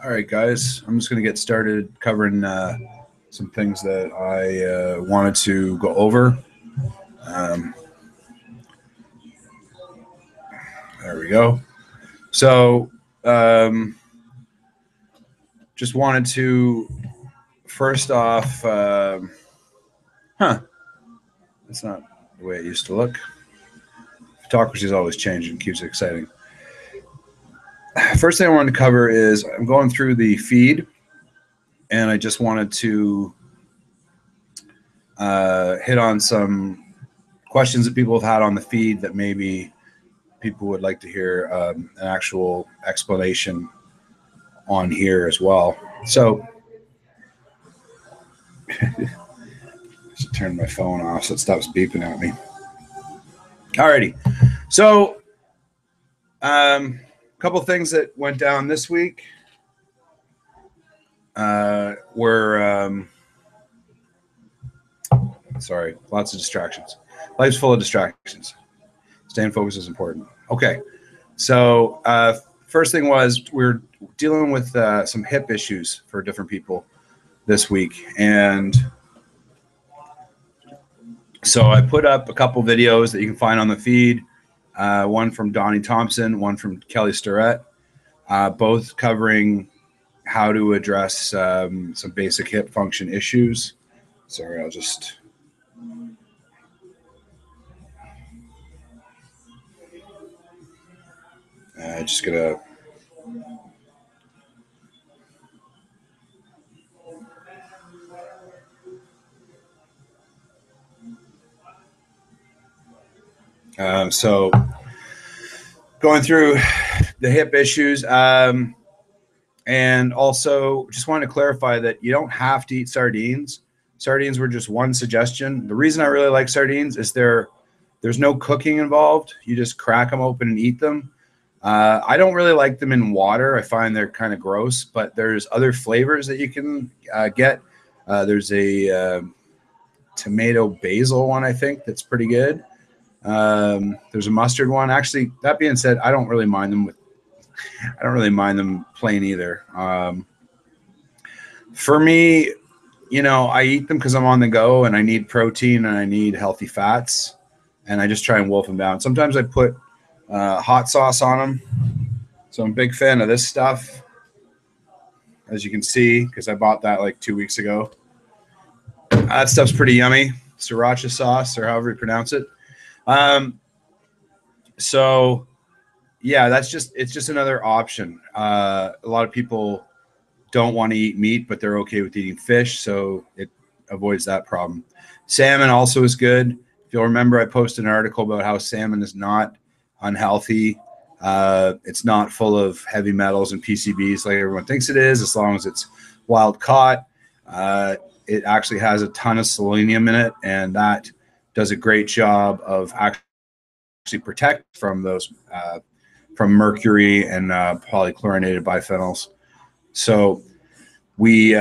All right, guys, I'm just going to get started covering some things that I wanted to go over. Um, there we go. So, just wanted to first off, that's not the way it used to look. Photocracy is always changing, keeps it exciting. First thing I wanted to cover is I'm going through the feed, and I just wanted to hit on some questions that people have had on the feed that maybe people would like to hear an actual explanation on here as well. So I should turn my phone off so it stops beeping at me. Alrighty. So a couple things that went down this week were sorry, lots of distractions. Life's full of distractions. Staying focused is important. Okay. So first thing was we're dealing with some hip issues for different people this week. And so I put up a couple videos that you can find on the feed, one from Donnie Thompson, one from Kelly Starrett, both covering how to address some basic hip function issues. Sorry, I'll just... just gonna... So going through the hip issues, and also just wanted to clarify that you don't have to eat sardines. Sardines were just one suggestion. The reason I really like sardines is there's no cooking involved. You just crack them open and eat them. I don't really like them in water. I find they're kind of gross, but there's other flavors that you can get. There's a tomato basil one, I think, that's pretty good. There's a mustard one. Actually, that being said, I don't really mind them plain either. For me, I eat them because I'm on the go and I need protein and I need healthy fats, and I just try and wolf them down. Sometimes I put hot sauce on them. So I'm a big fan of this stuff, as you can see, because I bought that like 2 weeks ago. That stuff's pretty yummy. Sriracha sauce, or however you pronounce it. So yeah, it's just another option. A lot of people don't want to eat meat, but they're okay with eating fish, so it avoids that problem. Salmon also is good. If you'll remember, I posted an article about how salmon is not unhealthy. It's not full of heavy metals and PCBs like everyone thinks it is, as long as it's wild caught. It actually has a ton of selenium in it, and that does a great job of actually protect from those from mercury and polychlorinated biphenyls. So we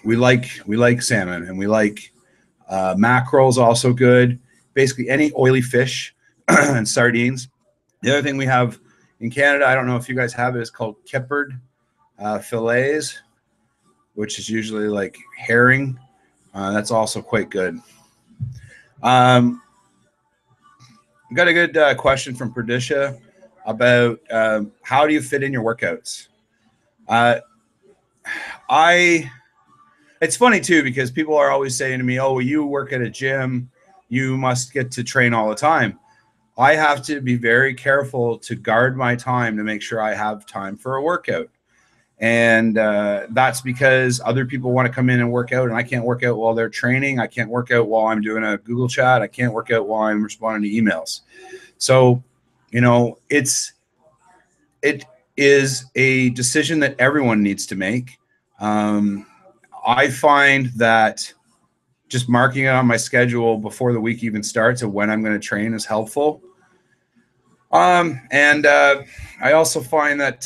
like salmon, and we like mackerel's also good. Basically any oily fish and sardines. The other thing we have in Canada, I don't know if you guys have it, is called kippered fillets, which is usually like herring. That's also quite good. Got a good question from Perdisha about how do you fit in your workouts? It's funny too, because people are always saying to me, oh, well, you work at a gym, you must get to train all the time. I have to be very careful to guard my time to make sure I have time for a workout. And that's because other people want to come in and work out, and I can't work out while they're training. I can't work out while I'm doing a Google chat. I can't work out while I'm responding to emails. So, it is a decision that everyone needs to make. I find that just marking it on my schedule before the week even starts of when I'm going to train is helpful. And I also find that,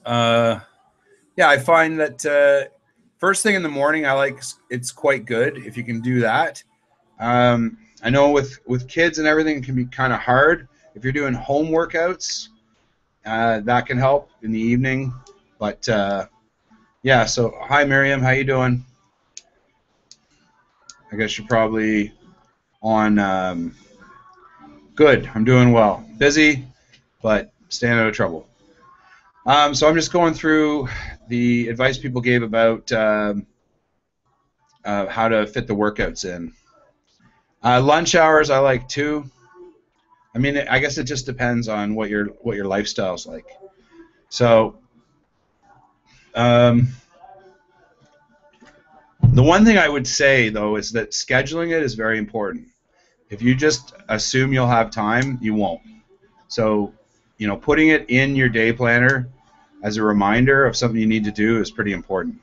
yeah, I find that first thing in the morning, it's quite good if you can do that. I know with kids and everything, it can be kind of hard. If you're doing home workouts, that can help in the evening. But yeah, so hi Miriam, how you doing? I guess you're probably on. Good, I'm doing well. Busy, but staying out of trouble. So I'm just going through the advice people gave about how to fit the workouts in. Lunch hours I like too. I mean, I guess it just depends on what your lifestyle's like. So, the one thing I would say though is that scheduling it is very important. If you just assume you'll have time, you won't. So, putting it in your day planner as a reminder of something you need to do is pretty important.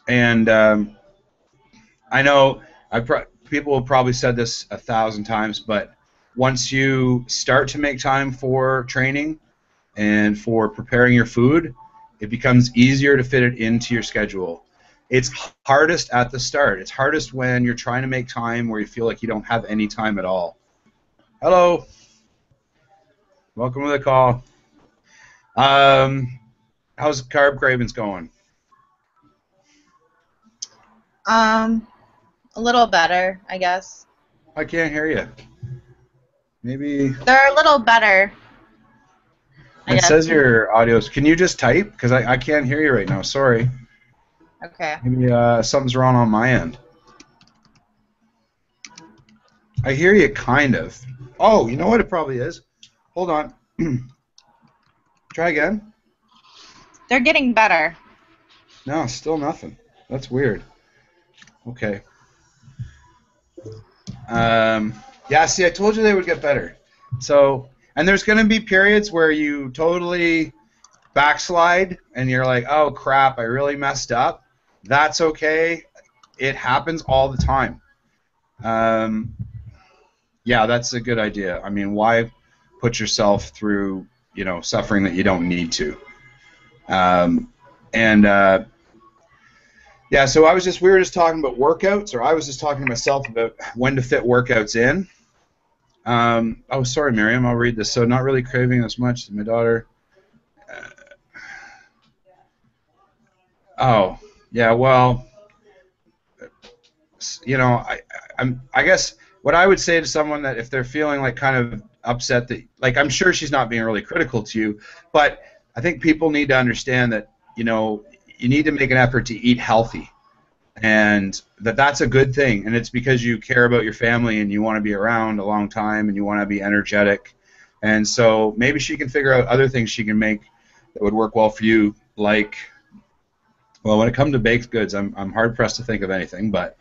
And I know people have probably said this 1,000 times, but once you start to make time for training and for preparing your food, it becomes easier to fit it into your schedule. It's hardest at the start. It's hardest when you're trying to make time where you feel like you don't have any time at all. Hello. Welcome to the call. How's carb cravings going? A little better, I guess. I can't hear you. Maybe They're a little better. it says your audio's. Can you just type? Because I can't hear you right now. Sorry. Okay. Maybe something's wrong on my end. I hear you kind of. Oh, you know what it probably is? Hold on. Try again. They're getting better. No, still nothing. That's weird. Okay. Yeah, see, I told you they would get better. So, and there's going to be periods where you totally backslide and you're like, oh, crap, I really messed up. That's okay. It happens all the time. Yeah, that's a good idea. I mean, why put yourself through, suffering that you don't need to? Yeah, so we were just talking about workouts, or I was just talking to myself about when to fit workouts in. Oh, sorry, Miriam, I'll read this. So not really craving as much as my daughter. Oh, yeah, well, I guess what I would say to someone that if they're feeling like kind of upset that, like, I'm sure she's not being really critical to you, but I think people need to understand that, you need to make an effort to eat healthy, and that's a good thing, and it's because you care about your family and you want to be around a long time and you want to be energetic, and so maybe she can figure out other things she can make that would work well for you, like, well, when it comes to baked goods, I'm hard-pressed to think of anything, but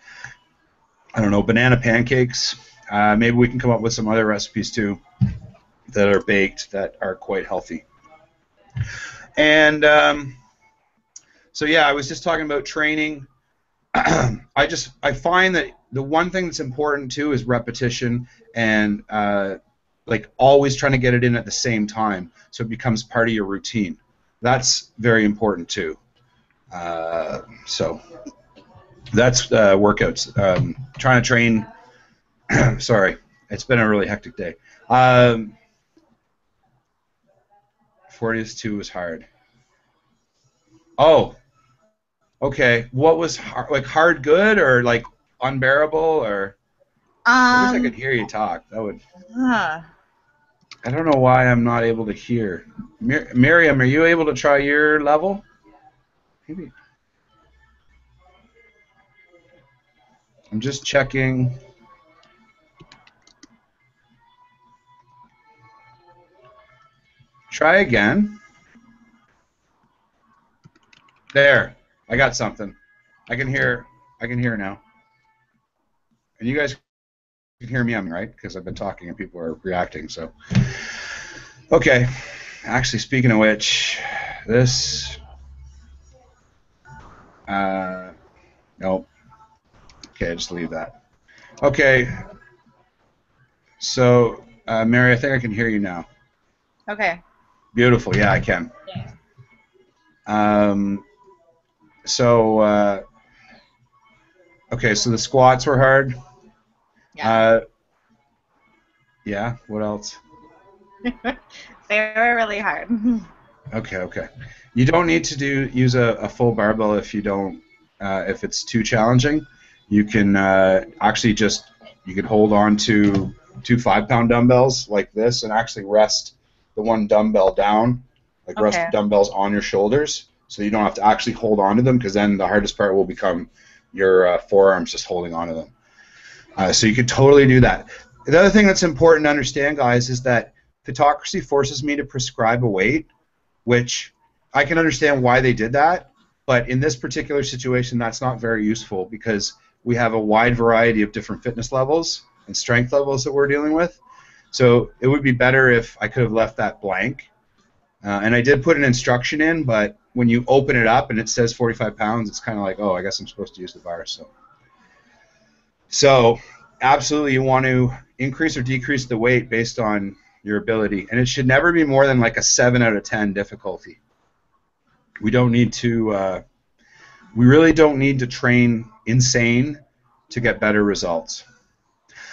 I don't know, banana pancakes. Maybe we can come up with some other recipes too that are baked that are quite healthy. And so yeah, I was just talking about training. I find that the one thing that's important too is repetition and like always trying to get it in at the same time so it becomes part of your routine. That's very important too. So that's workouts. Trying to train. Sorry, it's been a really hectic day. 42 was hard. Oh, okay. What was hard, like hard good or like unbearable or? I wish I could hear you talk. That would. I don't know why I'm not able to hear. Miriam, are you able to try your level? Maybe. I'm just checking. Try again. There. I got something. I can hear now. And you guys can hear me, right? Because I've been talking and people are reacting. So, okay. Actually, speaking of which, this. No. Okay, just leave that. Okay. So, Mary, I think I can hear you now. Okay. Beautiful. Yeah, I can. Um, so, okay, so the squats were hard. Yeah. Uh, yeah, what else? They were really hard. Okay, okay. You don't need to use a full barbell if you don't if it's too challenging. You can actually just you can hold on to two 5-pound dumbbells like this and actually rest the one dumbbell down, like rest Okay. the dumbbells on your shoulders, so you don't have to actually hold on to them because then the hardest part will become your forearms just holding on to them. So you could totally do that. The other thing that's important to understand, guys, is that Photocracy forces me to prescribe a weight, which I can understand why they did that, but in this particular situation, that's not very useful because we have a wide variety of different fitness levels and strength levels that we're dealing with. So it would be better if I could have left that blank. And I did put an instruction in, but when you open it up and it says 45 pounds, it's kind of like, oh, I guess I'm supposed to use the bar. So absolutely you want to increase or decrease the weight based on your ability. And it should never be more than like a 7 out of 10 difficulty. We don't need to, we really don't need to train insane to get better results.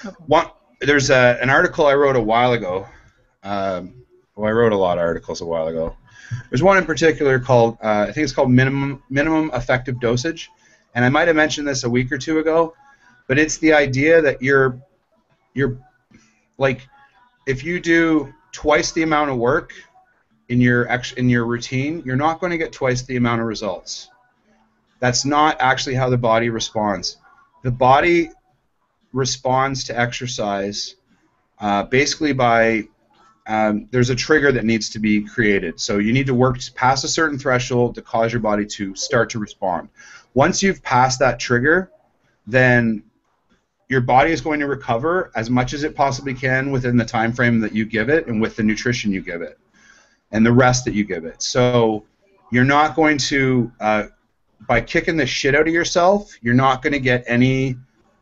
Okay. There's an article I wrote a while ago. Well, I wrote a lot of articles a while ago. There's one in particular called, I think it's called minimum effective dosage. And I might have mentioned this a week or two ago, but it's the idea that you're like, if you do twice the amount of work in your routine, you're not going to get twice the amount of results. That's not actually how the body responds. The body responds to exercise basically by there's a trigger that needs to be created. So you need to work past a certain threshold to cause your body to start to respond. Once you've passed that trigger, then your body is going to recover as much as it possibly can within the time frame that you give it and with the nutrition you give it and the rest that you give it. So you're not going to, by kicking the shit out of yourself, you're not going to get any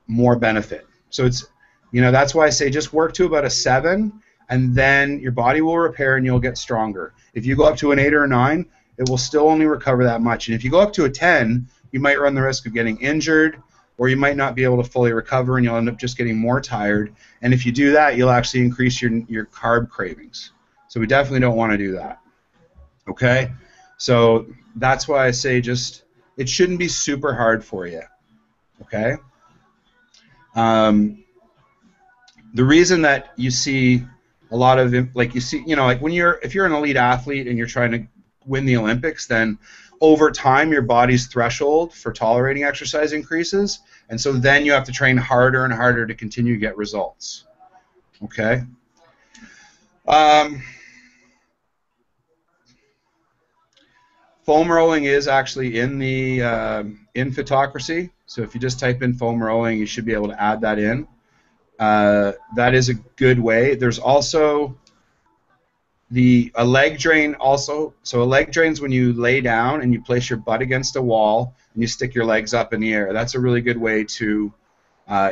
more benefit. So it's, that's why I say just work to about a 7, and then your body will repair and you'll get stronger. If you go up to an 8 or a 9, it will still only recover that much. And if you go up to a 10, you might run the risk of getting injured, or you might not be able to fully recover and you'll end up just getting more tired. And if you do that, you'll actually increase your carb cravings. So we definitely don't want to do that. Okay? So that's why I say it shouldn't be super hard for you. Okay? The reason that you see a lot of, like you see, like if you're an elite athlete and you're trying to win the Olympics, then over time your body's threshold for tolerating exercise increases, and so then you have to train harder and harder to continue to get results. Okay? Foam rolling is actually in the in Photocracy, so if you just type in foam rolling, you should be able to add that in. That is a good way. There's also a leg drain also. So a leg drain is when you lay down and you place your butt against a wall and you stick your legs up in the air. That's a really good way to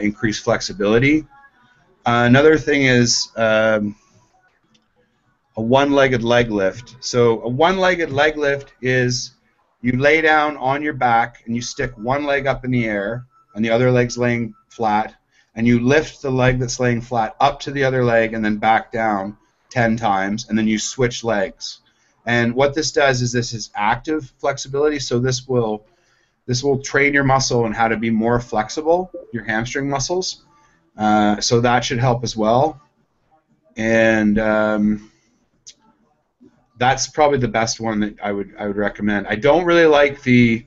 increase flexibility. Another thing is a one-legged leg lift. So a one-legged leg lift is you lay down on your back and you stick one leg up in the air and the other leg's laying flat, and you lift the leg that's laying flat up to the other leg and then back down 10 times, and then you switch legs. And what this does is this is active flexibility, so this will train your muscle and how to be more flexible, your hamstring muscles. So that should help as well. And that's probably the best one that I would recommend. I don't really like the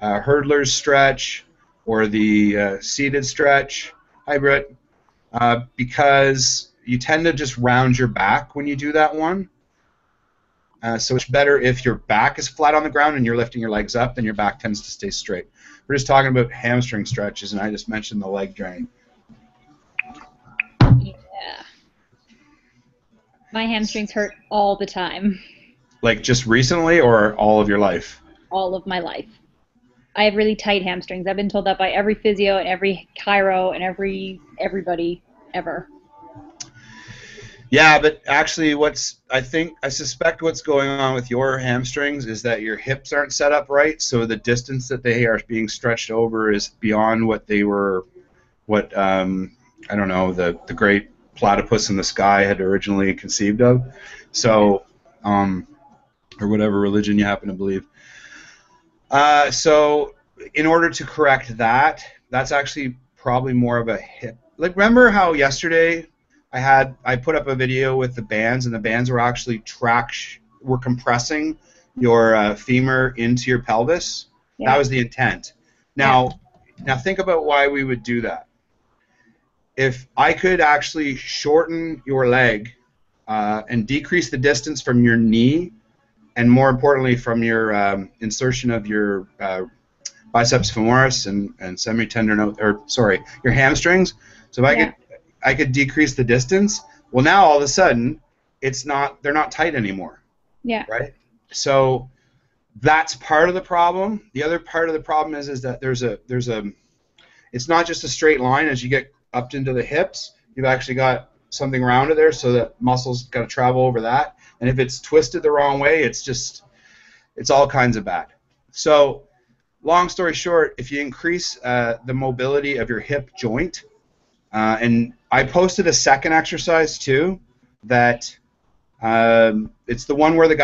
hurdler's stretch or the seated stretch hybrid because you tend to just round your back when you do that one. So it's better if your back is flat on the ground and you're lifting your legs up, then your back tends to stay straight. We're just talking about hamstring stretches, and I just mentioned the leg drain. Yeah. My hamstrings hurt all the time. Like just recently or all of your life? All of my life. I have really tight hamstrings. I've been told that by every physio and every chiro and everybody ever. Yeah, but actually I suspect what's going on with your hamstrings is that your hips aren't set up right, so the distance that they are being stretched over is beyond what they were, I don't know, the great platypus in the sky had originally conceived of. So, or whatever religion you happen to believe. So in order to correct that, that's actually probably more of a hip. Like, remember how yesterday I put up a video with the bands, and the bands were actually were compressing your femur into your pelvis. Yeah. That was the intent. Now think about why we would do that. If I could actually shorten your leg and decrease the distance from your knee, and more importantly from your insertion of your biceps femoris and semitendinous, or sorry, your hamstrings. So if I could decrease the distance, well, now all of a sudden they're not tight anymore. Yeah. Right? So that's part of the problem. The other part of the problem is that it's not just a straight line. As you get up into the hips, you've actually got something around it there, so that muscle's got to travel over that. And if it's twisted the wrong way, it's all kinds of bad. So long story short, if you increase the mobility of your hip joint, and I posted a second exercise too, that it's the one where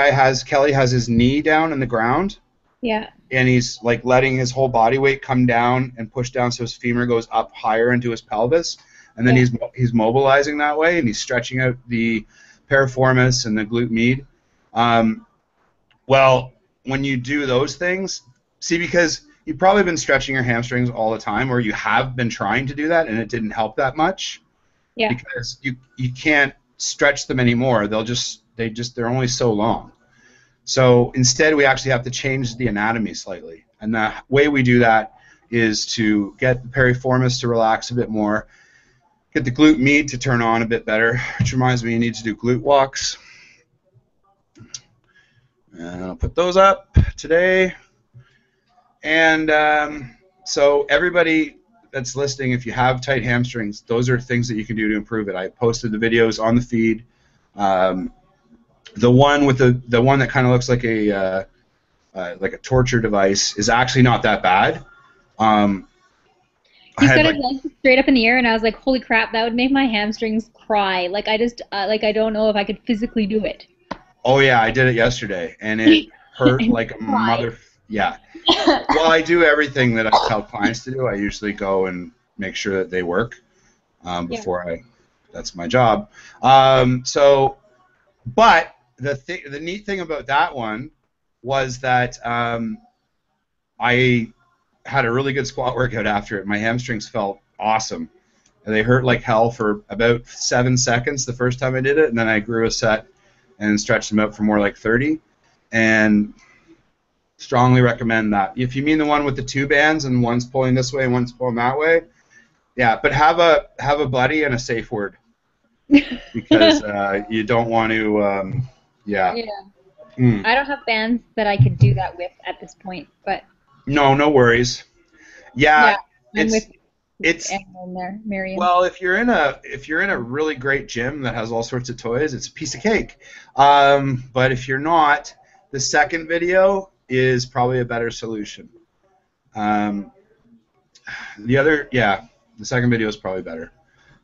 Kelly has his knee down in the ground. Yeah. And he's like letting his whole body weight come down and push down, so his femur goes up higher into his pelvis, and then he's mobilizing that way, and he's stretching out the piriformis and the glute med. Well, when you do those things, because you've probably been stretching your hamstrings all the time, or you have been trying to do that and it didn't help that much. Yeah. Because you can't stretch them anymore. They're only so long. So instead, we actually have to change the anatomy slightly. And the way we do that is to get the piriformis to relax a bit more, get the glute med to turn on a bit better, which reminds me you need to do glute walks. And I'll put those up today. And so everybody that's listening, if you have tight hamstrings, those are things that you can do to improve it. I posted the videos on the feed. The one with the one that kind of looks like a torture device is actually not that bad. He said his legs straight up in the air, and I was like, "Holy crap, that would make my hamstrings cry!" Like I just I don't know if I could physically do it. Oh yeah, I did it yesterday, and it hurt like a mother. Yeah. Well, I do everything that I tell clients to do. I usually go and make sure that they work before that's my job. But the neat thing about that one was that I had a really good squat workout after it. My hamstrings felt awesome. They hurt like hell for about 7 seconds the first time I did it, and then I grew a set and stretched them out for more like 30. And strongly recommend that. If you mean the one with the two bands and one's pulling this way and one's pulling that way, yeah. But have a buddy and a safe word, because you don't want to. Yeah. I don't have bands that I could do that with at this point, but. No worries. Yeah. It's in there, Marion. Well, if you're in a really great gym that has all sorts of toys, it's a piece of cake. But if you're not, the second video is probably a better solution. The second video is probably better.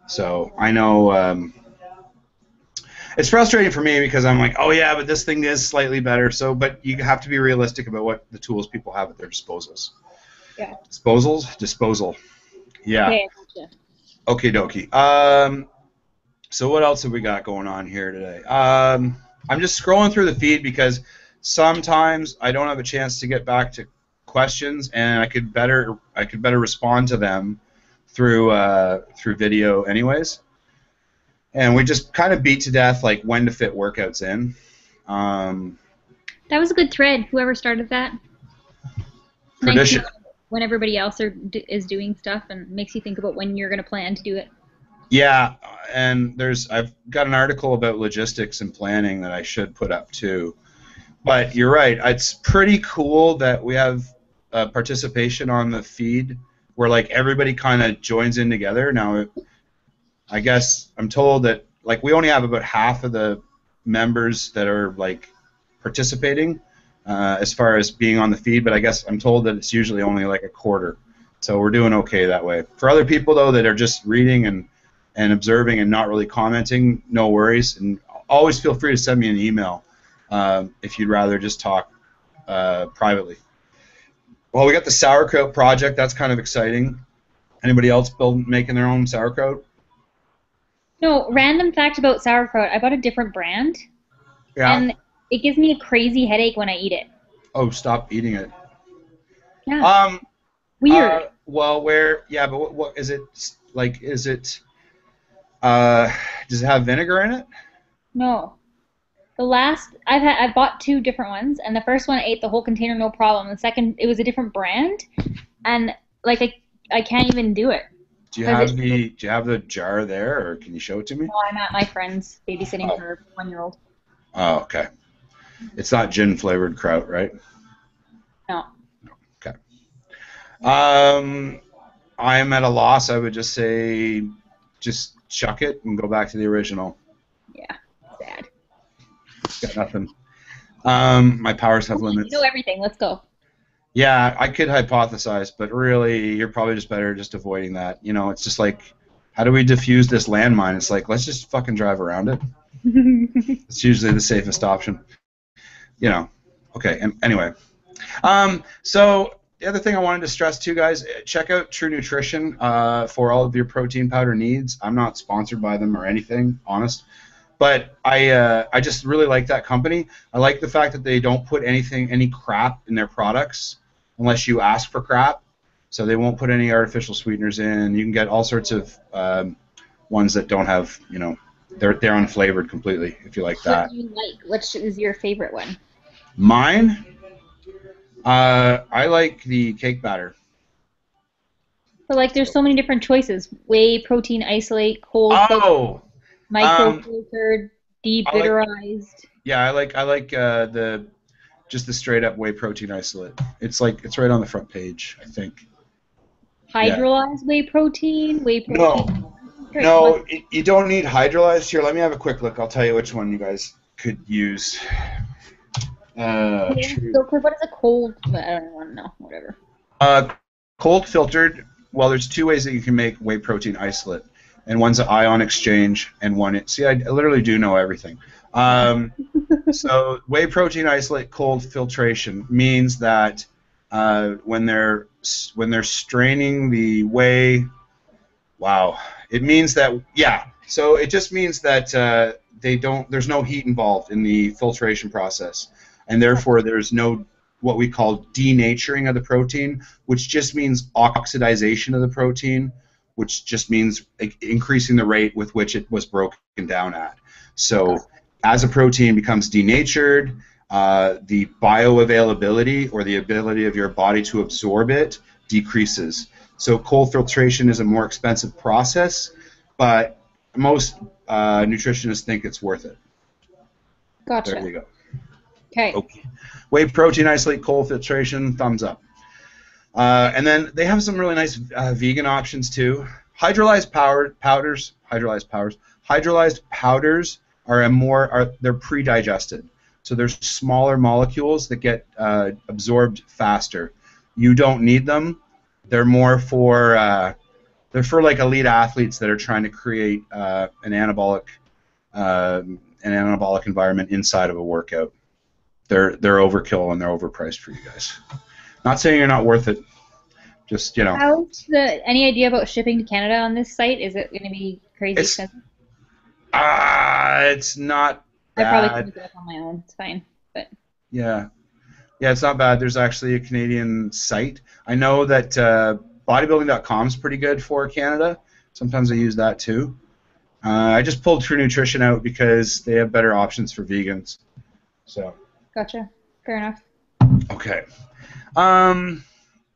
So I know it's frustrating for me because I'm like, oh yeah, but this thing is slightly better. So, but you have to be realistic about what the tools people have at their disposals. Yeah. Disposal. Yeah. Okay, gotcha. Okie dokie. So what else have we got going on here today? I'm just scrolling through the feed because sometimes I don't have a chance to get back to questions, and I could better respond to them through video anyways. And we just kind of beat to death like when to fit workouts in. That was a good thread. Whoever started that. Tradition. Nice when everybody else is doing stuff, and makes you think about when you're going to plan to do it. Yeah, and I've got an article about logistics and planning that I should put up too. But you're right. It's pretty cool that we have participation on the feed where like everybody kind of joins in together. Now, I guess I'm told that like we only have about half of the members that are like participating as far as being on the feed, but I guess I'm told that it's usually only like a quarter. So we're doing okay that way. For other people though that are just reading and observing and not really commenting, no worries. And always feel free to send me an email if you'd rather just talk privately. Well, we got the sauerkraut project. That's kind of exciting. Anybody else making their own sauerkraut? No, random fact about sauerkraut. I bought a different brand. Yeah. And it gives me a crazy headache when I eat it. Oh, stop eating it. Yeah. Weird. Well, but what is it like? Is it does it have vinegar in it? No. I've bought 2 different ones, and the first one I ate the whole container no problem. The second, it was a different brand, and like I can't even do it. Do you have the jar there, or can you show it to me? No, I'm at my friend's babysitting for a 1-year-old. Oh, okay. It's not gin flavored kraut, right? No. Okay. I'm at a loss. I would just say, just chuck it and go back to the original. Yeah. Sad. Got nothing. My powers have limits. You know everything. Let's go. Yeah, I could hypothesize, but really, you're probably just better just avoiding that. You know, it's just like, how do we defuse this landmine? It's like, let's just fucking drive around it. It's usually the safest option. You know. Okay. Anyway, so the other thing I wanted to stress too, guys, check out True Nutrition for all of your protein powder needs. I'm not sponsored by them or anything, honest. But I just really like that company. I like the fact that they don't put any crap in their products unless you ask for crap. So they won't put any artificial sweeteners in. You can get all sorts of ones that don't have, you know, they're unflavored completely if you like that. What do you like? Which is your favorite one? Mine? I like the cake batter. So like there's so many different choices. Whey protein isolate, cold. Oh! Micro-filtered, debitterized. I like the straight up whey protein isolate. It's right on the front page, I think. Hydrolyzed whey protein. No, you don't need hydrolyzed. Here, let me have a quick look. I'll tell you which one you guys could use. So, what is a cold? I don't want to know. Whatever. Cold filtered. Well, there's 2 ways that you can make whey protein isolate. And one's an ion exchange, and one. See, I literally do know everything. So, whey protein isolate cold filtration means that when they're straining the whey, wow, it means that So it just means that there's no heat involved in the filtration process, and therefore there's no what we call denaturing of the protein, which just means oxidization of the protein, which just means increasing the rate with which it was broken down at. So as a protein becomes denatured, the bioavailability or the ability of your body to absorb it decreases. So cold filtration is a more expensive process, but most nutritionists think it's worth it. Gotcha. There you go. Okay. Whey protein isolate cold filtration, thumbs up. And then they have some really nice vegan options too. Hydrolyzed powders they're pre-digested, so they're smaller molecules that get absorbed faster. You don't need them. They're more for like elite athletes that are trying to create an anabolic environment inside of a workout. They're overkill and they're overpriced for you guys. Not saying you're not worth it. Just, you know. Any idea about shipping to Canada on this site? Is it going to be crazy expensive? It's not bad. I probably couldn't do it on my own. It's fine. But yeah, it's not bad. There's actually a Canadian site. I know that bodybuilding.com is pretty good for Canada. Sometimes I use that too. I just pulled True Nutrition out because they have better options for vegans. So. Gotcha. Fair enough. Okay.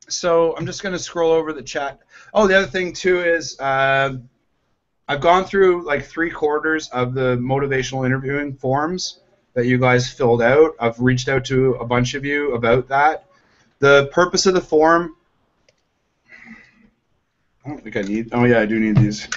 So I'm just going to scroll over the chat. Oh, the other thing too is I've gone through like 3/4 of the motivational interviewing forms that you guys filled out. I've reached out to a bunch of you about that. The purpose of the form, I don't think I need, oh yeah, I do need these.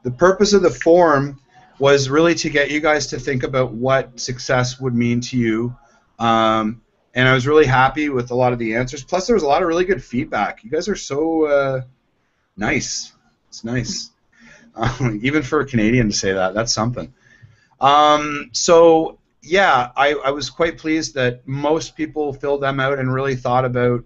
The purpose of the form was really to get you guys to think about what success would mean to you. And I was really happy with a lot of the answers. Plus, there was a lot of really good feedback. You guys are so nice. It's nice. Even for a Canadian to say that, that's something. So, yeah, I was quite pleased that most people filled them out and really thought about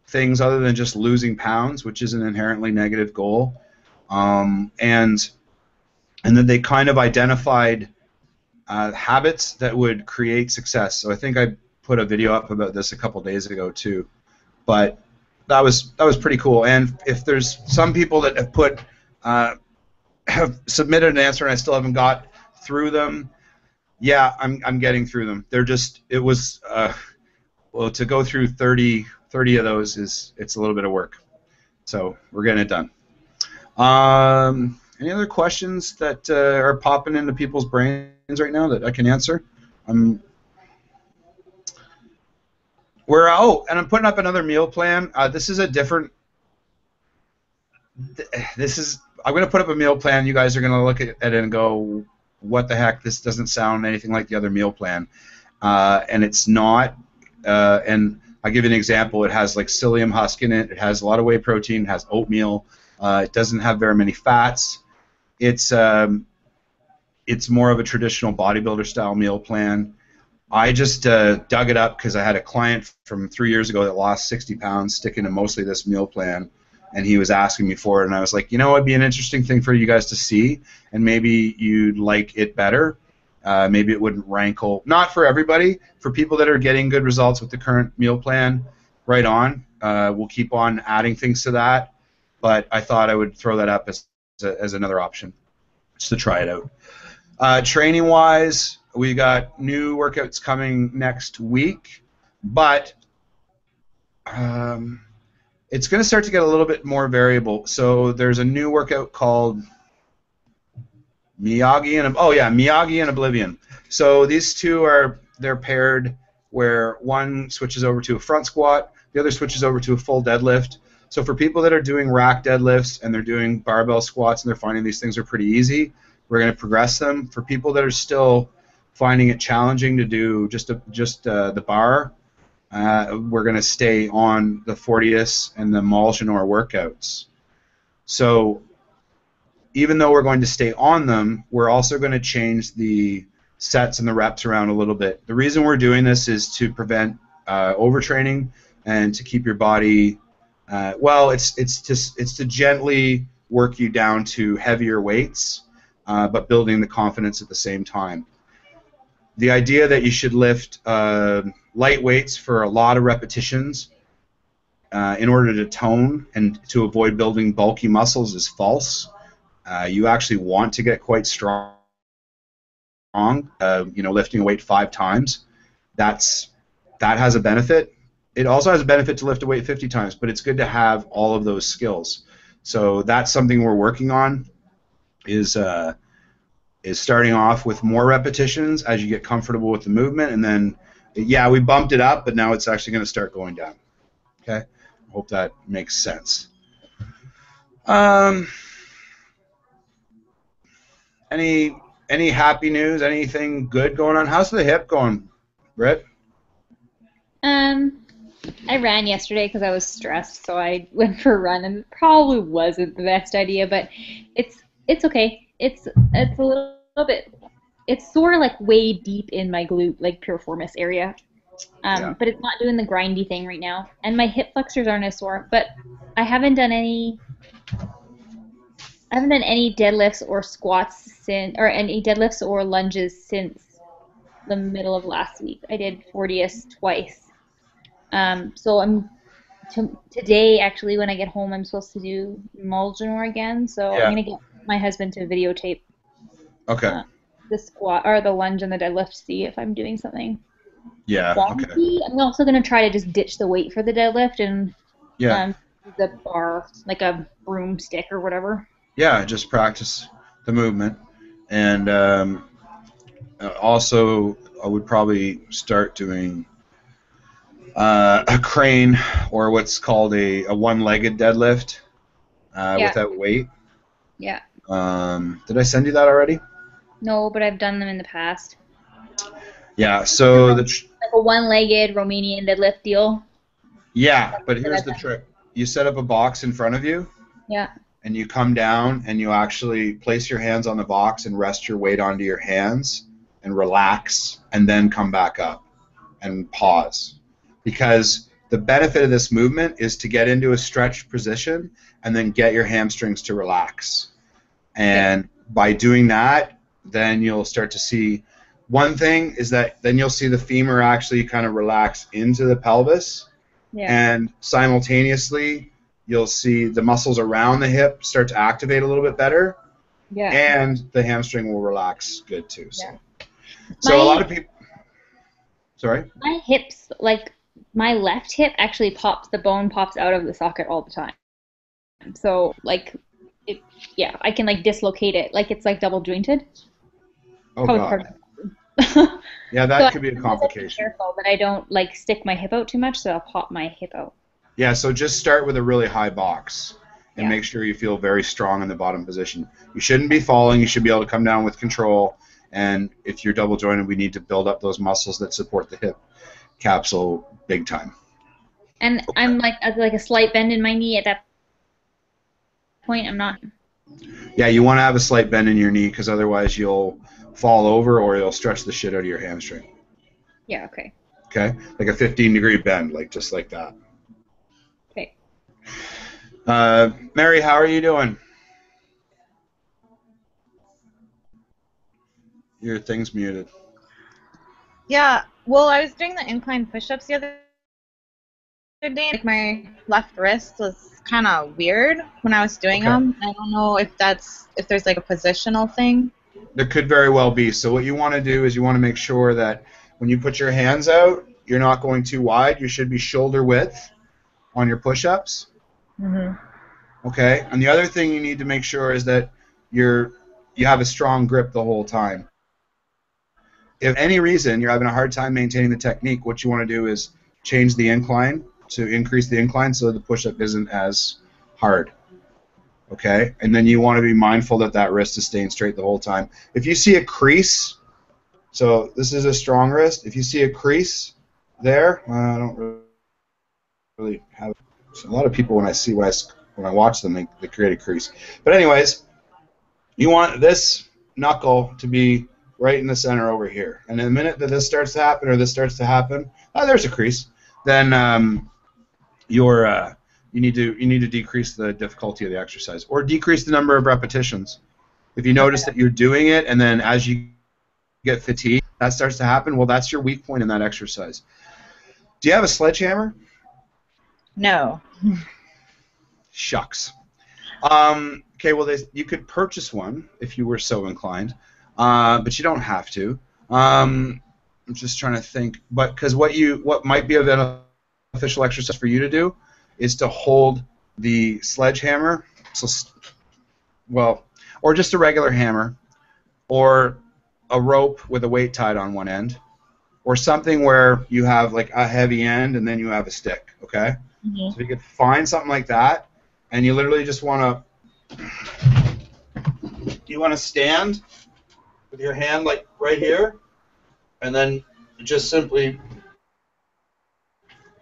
things other than just losing pounds, which is an inherently negative goal. And then they kind of identified habits that would create success. So I think I put a video up about this a couple days ago too, but that was pretty cool. And if there's some people that have put have submitted an answer and I still haven't got through them, yeah, I'm getting through them. They're just, it was well, to go through 30 of those it's a little bit of work. So we're getting it done. Any other questions that are popping into people's brains right now that I can answer? We're out, and I'm putting up another meal plan. This is a different. I'm going to put up a meal plan. You guys are going to look at it and go, "What the heck? This doesn't sound anything like the other meal plan," and it's not. And I'll give you an example. It has like psyllium husk in it. It has a lot of whey protein. It has oatmeal. It doesn't have very many fats. It's more of a traditional bodybuilder style meal plan. I just dug it up because I had a client from 3 years ago that lost 60 pounds sticking to mostly this meal plan, and he was asking me for it, and I was like, you know, it'd be an interesting thing for you guys to see, and maybe you'd like it better. Maybe it wouldn't rankle. Not for everybody. For people that are getting good results with the current meal plan, right on. We'll keep on adding things to that, but I thought I would throw that up as another option, just to try it out. Training-wise, we got new workouts coming next week, but it's going to start to get a little bit more variable. So there's a new workout called Miyagi and Oblivion. So these two they're paired where one switches over to a front squat, the other switches over to a full deadlift. So for people that are doing rack deadlifts and they're doing barbell squats and they're finding these things are pretty easy, we're going to progress them. For people that are still finding it challenging to do just the bar, we're going to stay on the Fortius and the Molchanor workouts. So even though we're going to stay on them, we're also going to change the sets and the reps around a little bit. The reason we're doing this is to prevent overtraining and to keep your body, it's to gently work you down to heavier weights, but building the confidence at the same time. The idea that you should lift light weights for a lot of repetitions in order to tone and to avoid building bulky muscles is false. You actually want to get quite strong. Lifting a weight 5 times, that has a benefit. It also has a benefit to lift a weight 50 times, but it's good to have all of those skills. So that's something we're working on. Is starting off with more repetitions as you get comfortable with the movement, and then, yeah, we bumped it up, but now it's actually going to start going down. Okay, I hope that makes sense. Any happy news? Anything good going on? How's the hip going, Britt? I ran yesterday because I was stressed, so I went for a run, and it probably wasn't the best idea, but it's okay. It's a little bit. It's sort of like way deep in my glute, like piriformis area, but it's not doing the grindy thing right now. And my hip flexors aren't as sore, but I haven't done any deadlifts or squats or any deadlifts or lunges since the middle of last week. I did Fortius twice. So today, actually, when I get home, I'm supposed to do Molchanor again. So I'm gonna get my husband to videotape. Okay. The squat or the lunge and the deadlift to see if I'm doing something. Yeah. Wonky. Okay. I'm also gonna try to just ditch the weight for the deadlift and the bar, like a broomstick or whatever. Yeah, just practice the movement, and also I would probably start doing a crane or what's called a one-legged deadlift without weight. Yeah. Did I send you that already? No, but I've done them in the past. Yeah, so like a one-legged Romanian deadlift deal. Yeah, but here's the trick. You set up a box in front of you. Yeah. And you come down and you actually place your hands on the box and rest your weight onto your hands and relax and then come back up and pause. Because the benefit of this movement is to get into a stretched position and then get your hamstrings to relax. And by doing that, then you'll start to see, one thing is that then you'll see the femur actually kind of relax into the pelvis. Yeah. And simultaneously, you'll see the muscles around the hip start to activate a little bit better. Yeah. And the hamstring will relax good too. So, Yeah. so a lot of people. Sorry? My hips, like my left hip actually pops, the bone pops out of the socket all the time. So, like, yeah, I can like dislocate it. Like it's like double jointed. Oh, Probably God. Yeah, that so could be a complication. Be careful that I don't like stick my hip out too much, so I'll pop my hip out. Yeah, so just start with a really high box and make sure you feel very strong in the bottom position. You shouldn't be falling. You should be able to come down with control. And if you're double jointed, we need to build up those muscles that support the hip capsule big time. And I'm like a slight bend in my knee at that point. I'm not. Yeah, you want to have a slight bend in your knee because otherwise you'll fall over or you'll stretch the shit out of your hamstring. Yeah, okay. Okay? Like a 15-degree bend, like just like that. Okay. Mary, how are you doing? Your thing's muted. Yeah, well, I was doing the incline push-ups the other day. Like my left wrist was kind of weird when I was doing them. I don't know if there's like a positional thing. There could very well be. So what you want to do is you want to make sure that when you put your hands out, you're not going too wide. You should be shoulder width on your push-ups. Mm-hmm. Okay? And the other thing you need to make sure is that you have a strong grip the whole time. If for any reason you're having a hard time maintaining the technique, what you want to do is change the incline to increase the incline so the push-up isn't as hard. Okay? And then you want to be mindful that that wrist is staying straight the whole time. If you see a crease, so this is a strong wrist. If you see a crease there, I don't really have it. So a lot of people when I watch them, they create a crease. But anyways, you want this knuckle to be right in the center over here. And the minute that this starts to happen or this starts to happen, there's a crease, then you need to decrease the difficulty of the exercise or decrease the number of repetitions. If you notice that you're doing it and then as you get fatigued, that starts to happen, well, that's your weak point in that exercise. Do you have a sledgehammer? No. Shucks. Okay, well, you could purchase one if you were so inclined, but you don't have to. I'm just trying to think, but because what might be a beneficial exercise for you to do is to hold the sledgehammer, or just a regular hammer, or a rope with a weight tied on one end, or something where you have like a heavy end and then you have a stick. Okay. Mm-hmm. So you could find something like that, and you literally just want to stand with your hand like right here, and then just simply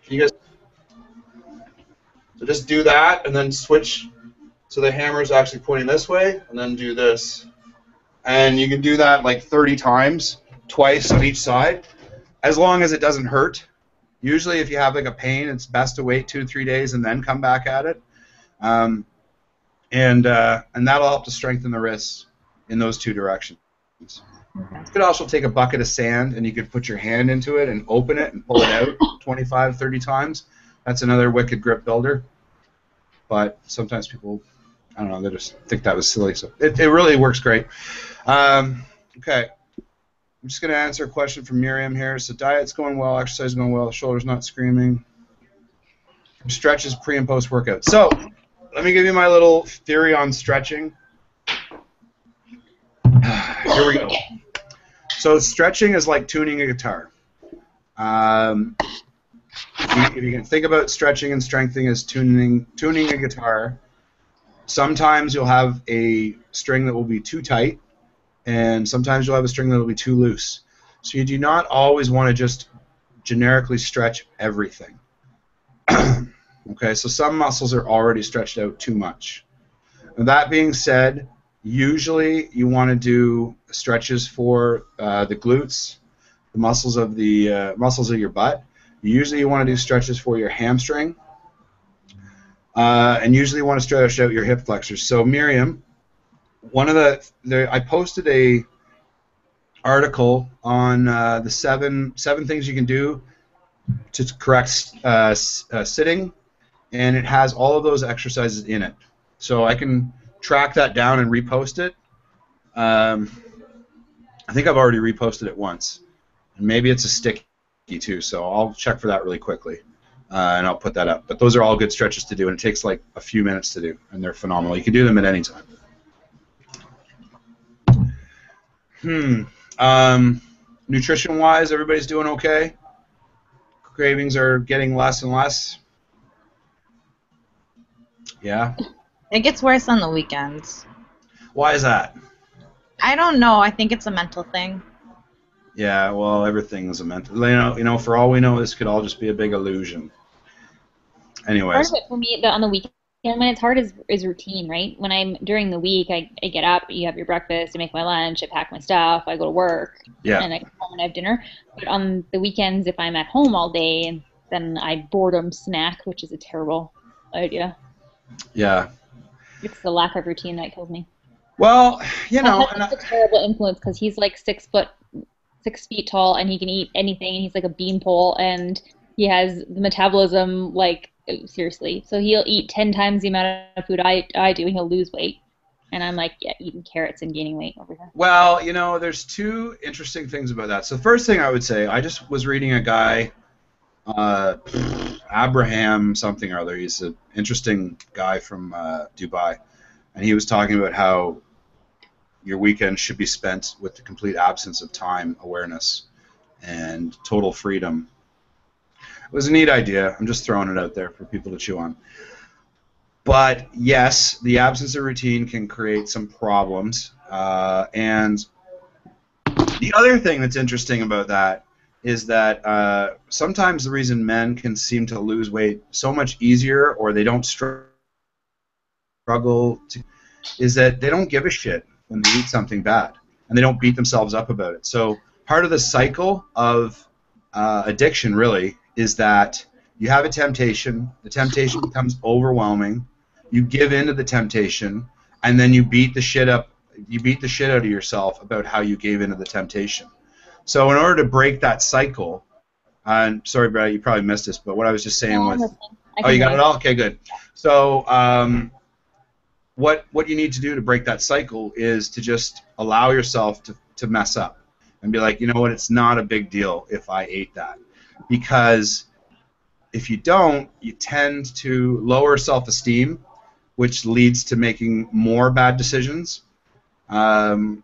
so just do that, and then switch so the hammer is actually pointing this way, and then do this. And you can do that like 30 times, twice on each side, as long as it doesn't hurt. Usually if you have like a pain, it's best to wait 2 to 3 days and then come back at it. And that'll help to strengthen the wrists in those two directions. Okay. You could also take a bucket of sand and you could put your hand into it and open it and pull it out 25, 30 times. That's another wicked grip builder. But sometimes people, I don't know, they just think that was silly. So it really works great. Okay. I'm just going to answer a question from Miriam here. So diet's going well, exercise is going well, the shoulder's not screaming. Stretches pre and post workout. So let me give you my little theory on stretching. Here we go. So stretching is like tuning a guitar. if you can think about stretching and strengthening as tuning a guitar, sometimes you'll have a string that will be too tight, and sometimes you'll have a string that will be too loose. So you do not always want to just generically stretch everything. Okay, so some muscles are already stretched out too much. And that being said, usually you want to do stretches for the glutes, the muscles of your butt. Usually you want to do stretches for your hamstring, and usually you want to stretch out your hip flexors. So Miriam, I posted a article on the seven things you can do to correct sitting, and it has all of those exercises in it. So I can track that down and repost it. I think I've already reposted it once, and maybe it's a sticky too. So I'll check for that really quickly, and I'll put that up. But those are all good stretches to do, and it takes like a few minutes to do, and they're phenomenal. You can do them at any time. Nutrition-wise, everybody's doing okay? Cravings are getting less and less? Yeah? It gets worse on the weekends. Why is that? I don't know. I think it's a mental thing. Yeah, well, everything is a mental. You know, for all we know, this could all just be a big illusion. Anyways. Part of it for me on the weekend when it's hard is routine, right? When I'm during the week, I get up, you have your breakfast, I make my lunch, I pack my stuff, I go to work, and I come home and I have dinner. But on the weekends, if I'm at home all day, then I boredom snack, which is a terrible idea. Yeah. It's the lack of routine that kills me. Well, you know, that's a terrible influence because he's like 6 feet tall, and he can eat anything, and he's like a beanpole, and he has the metabolism like seriously. So he'll eat 10 times the amount of food I do, and he'll lose weight. And I'm like, yeah, eating carrots and gaining weight over here. Well, you know, there's two interesting things about that. So the first thing I would say, I just was reading a guy, Abraham something or other. He's an interesting guy from Dubai, and he was talking about how your weekend should be spent with the complete absence of time awareness and total freedom. It was a neat idea. I'm just throwing it out there for people to chew on. But yes, the absence of routine can create some problems. And the other thing that's interesting about that is that sometimes the reason men can seem to lose weight so much easier, or they don't struggle to, is that they don't give a shit when they eat something bad, and they don't beat themselves up about it. So part of the cycle of addiction really is that you have a temptation, the temptation becomes overwhelming, you give in to the temptation, and then you beat the shit out of yourself about how you gave in to the temptation. So in order to break that cycle, and sorry, Brad, you probably missed this, but what I was just saying was, oh, you got it all? Okay, good. So what you need to do to break that cycle is to just allow yourself to mess up and be like, you know what, it's not a big deal if I ate that. Because if you don't, you tend to lower self-esteem, which leads to making more bad decisions. And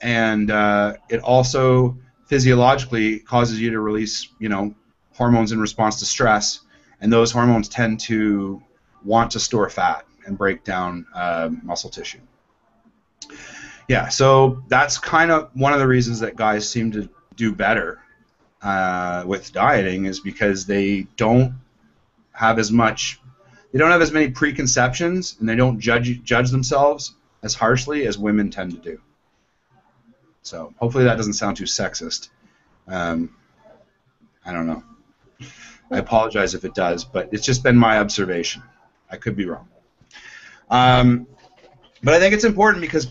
it also physiologically causes you to release, you know, hormones in response to stress, and those hormones tend to want to store fat and break down muscle tissue. Yeah, so that's kind of one of the reasons that guys seem to do better with dieting, is because they don't have as many preconceptions, and they don't judge themselves as harshly as women tend to do. So hopefully that doesn't sound too sexist. I don't know. I apologize if it does, but it's just been my observation. I could be wrong. But I think it's important because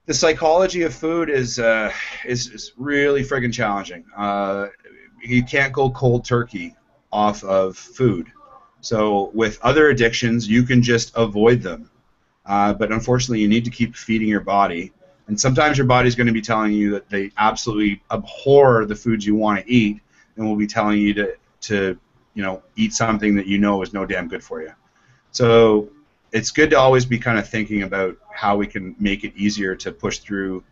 the psychology of food is really friggin' challenging. You can't go cold turkey off of food. So with other addictions, you can just avoid them. But unfortunately, you need to keep feeding your body. And sometimes your body's going to be telling you that they absolutely abhor the foods you want to eat, and will be telling you to you know, eat something that you know is no damn good for you. So it's good to always be kind of thinking about how we can make it easier to push through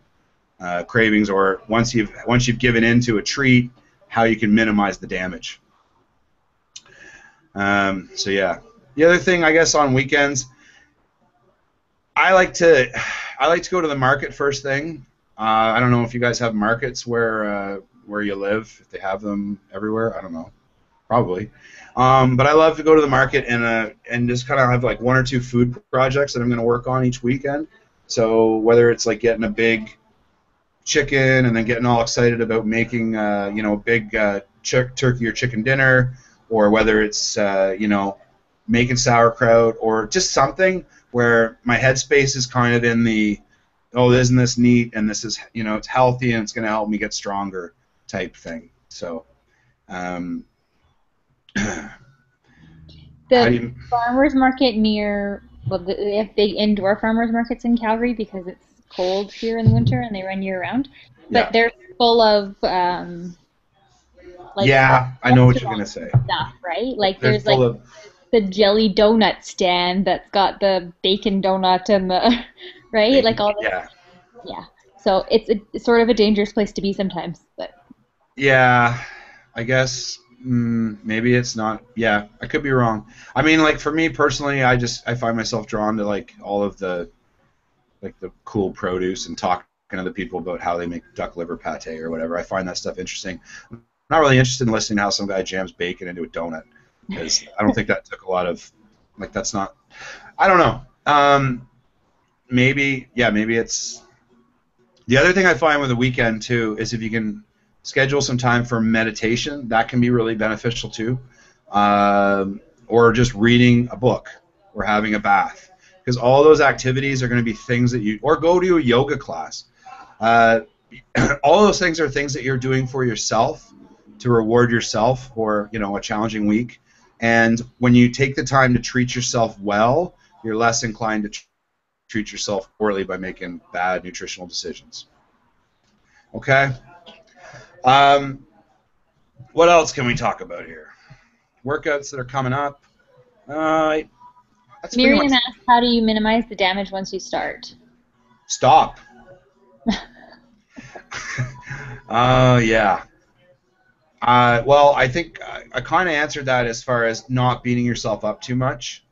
cravings, or once you've given in to a treat, how you can minimize the damage. So yeah. The other thing, I guess, on weekends, I like to go to the market first thing. I don't know if you guys have markets where you live, if they have them everywhere. I don't know, probably. But I love to go to the market and just kind of have like one or two food projects that I'm going to work on each weekend. So whether it's like getting a big chicken and then getting all excited about making a big turkey or chicken dinner, or whether it's making sauerkraut, or just something where my headspace is kind of in the, oh, isn't this neat, and this is, it's healthy and it's going to help me get stronger type thing. So the farmers market near, well, they have big indoor farmers markets in Calgary because it's cold here in the winter and they run year round. But Yeah. they're full of like Yeah, I know what you're gonna say. stuff, right? Like They're there's full like of, the jelly donut stand that's got the bacon donut and the right, like all this. yeah. Yeah. So it's sort of a dangerous place to be sometimes, but Yeah, I guess maybe it's not. Yeah, I could be wrong. I mean, like for me personally, I find myself drawn to like all of the cool produce and talking to the people about how they make duck liver pate or whatever. I find that stuff interesting. I'm not really interested in listening to how some guy jams bacon into a donut, because I don't think that took a lot of, like, that's not. I don't know. Maybe it's. The other thing I find with the weekend too is if you can schedule some time for meditation, that can be really beneficial too, or just reading a book or having a bath, because all those activities are going to be things that you, or go to a yoga class. All those things are things that you're doing for yourself to reward yourself for a challenging week, and when you take the time to treat yourself well, you're less inclined to treat yourself poorly by making bad nutritional decisions. Okay. What else can we talk about here? Workouts that are coming up. That's pretty Miriam much. asked, how do you minimize the damage once you start? Stop. Yeah. Well, I think I kind of answered that as far as not beating yourself up too much.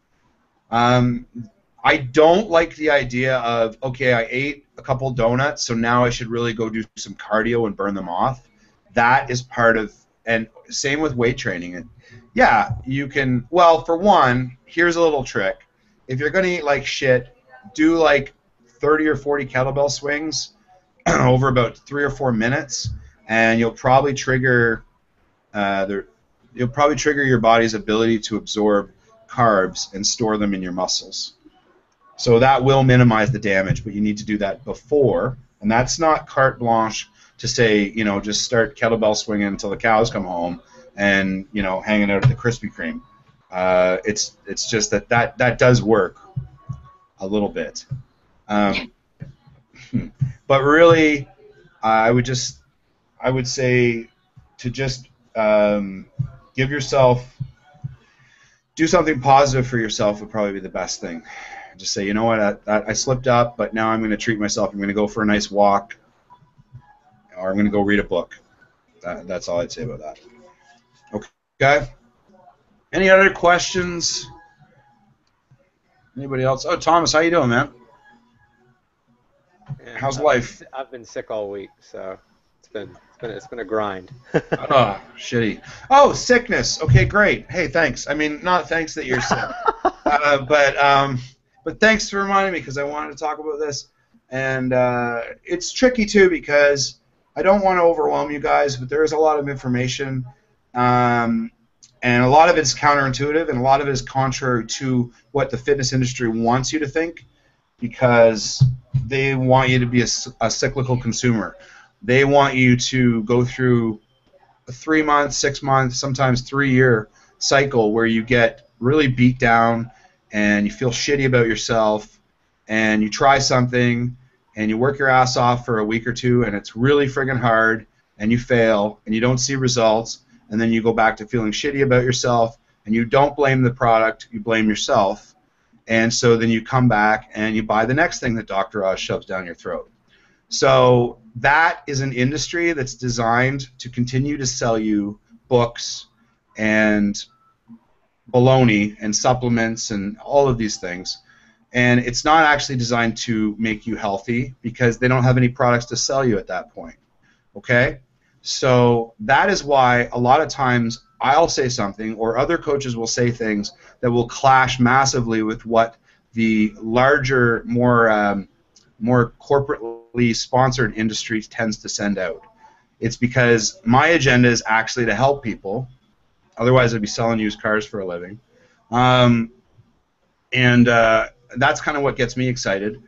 I don't like the idea of, okay, I ate a couple donuts, so now I should really go do some cardio and burn them off. That is part of, and same with weight training. Yeah, you can, well, for one, here's a little trick. If you're going to eat like shit, do like 30 or 40 kettlebell swings over about 3 or 4 minutes, and you'll probably trigger your body's ability to absorb carbs and store them in your muscles. So that will minimize the damage, but you need to do that before, and that's not carte blanche to say, just start kettlebell swinging until the cows come home and, hanging out at the Krispy Kreme. It's just that does work a little bit. But really, I would say to just give yourself, do something positive for yourself would probably be the best thing. Just say, you know what, I slipped up, but now I'm going to treat myself. I'm going to go for a nice walk, or I'm going to go read a book. That's all I'd say about that. Okay. Any other questions? Anybody else? Oh, Thomas, how you doing, man? Yeah, How's life? I've been sick all week, so it's been a grind. Oh, shitty. Oh, sickness. Okay, great. Hey, thanks. I mean, not thanks that you're sick, but thanks for reminding me, because I wanted to talk about this, and it's tricky too, because I don't want to overwhelm you guys, but there is a lot of information, and a lot of it's counterintuitive, and a lot of it is contrary to what the fitness industry wants you to think, because they want you to be a cyclical consumer. They want you to go through a 3-month, 6-month, sometimes 3-year cycle where you get really beat down and you feel shitty about yourself, and you try something and you work your ass off for a week or two, and it's really friggin' hard, and you fail and you don't see results, and then you go back to feeling shitty about yourself, and you don't blame the product, you blame yourself, and so then you come back and you buy the next thing that Dr. Oz shoves down your throat. So that is an industry that's designed to continue to sell you books and baloney and supplements and all of these things. And it's not actually designed to make you healthy because they don't have any products to sell you at that point. Okay? So that is why a lot of times I'll say something or other coaches will say things that will clash massively with what the larger, more corporately sponsored industry tends to send out. It's because my agenda is actually to help people. Otherwise, I'd be selling used cars for a living. And that's kind of what gets me excited.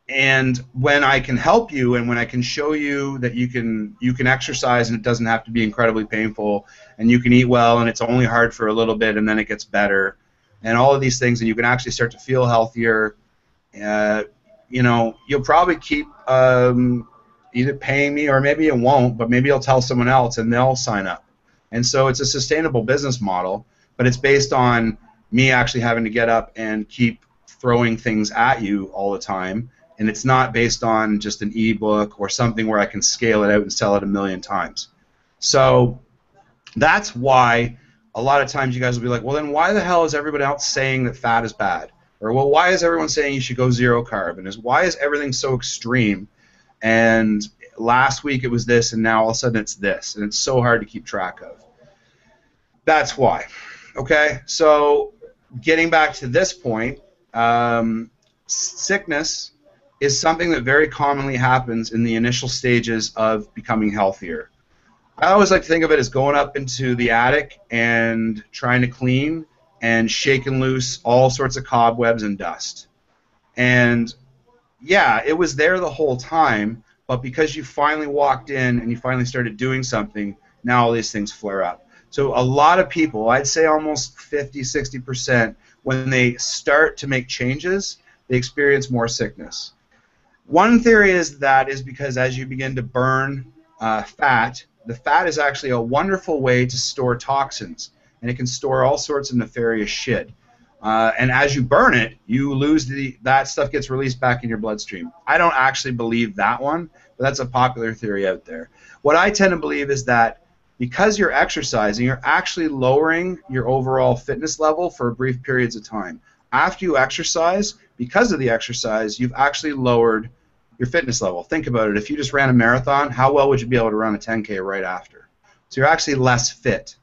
And when I can help you and when I can show you that you can exercise and it doesn't have to be incredibly painful and you can eat well and it's only hard for a little bit and then it gets better and all of these things and you can actually start to feel healthier, you know, you'll probably keep either paying me or maybe it won't, but maybe you'll tell someone else and they'll sign up. And so it's a sustainable business model, but it's based on me actually having to get up and keep throwing things at you all the time. And it's not based on just an ebook or something where I can scale it out and sell it 1,000,000 times. So that's why a lot of times you guys will be like, well, then why the hell is everybody else saying that fat is bad? Or, well, why is everyone saying you should go zero carb? And why is everything so extreme? And last week it was this, and now all of a sudden it's this. And it's so hard to keep track of. That's why. Okay? So getting back to this point, sickness is something that very commonly happens in the initial stages of becoming healthier. I always like to think of it as going up into the attic and trying to clean and shaking loose all sorts of cobwebs and dust. And yeah, it was there the whole time, but because you finally walked in and you finally started doing something, now all these things flare up. So a lot of people, I'd say almost 50-60%, when they start to make changes, they experience more sickness. One theory is that is because as you begin to burn fat, the fat is actually a wonderful way to store toxins, and it can store all sorts of nefarious shit. And as you burn it, you lose that stuff gets released back in your bloodstream. I don't actually believe that one, but that's a popular theory out there. What I tend to believe is that because you're exercising, you're actually lowering your overall fitness level for brief periods of time. After you exercise, because of the exercise, you've actually lowered your fitness level. Think about it. If you just ran a marathon, how well would you be able to run a 10K right after? So you're actually less fit.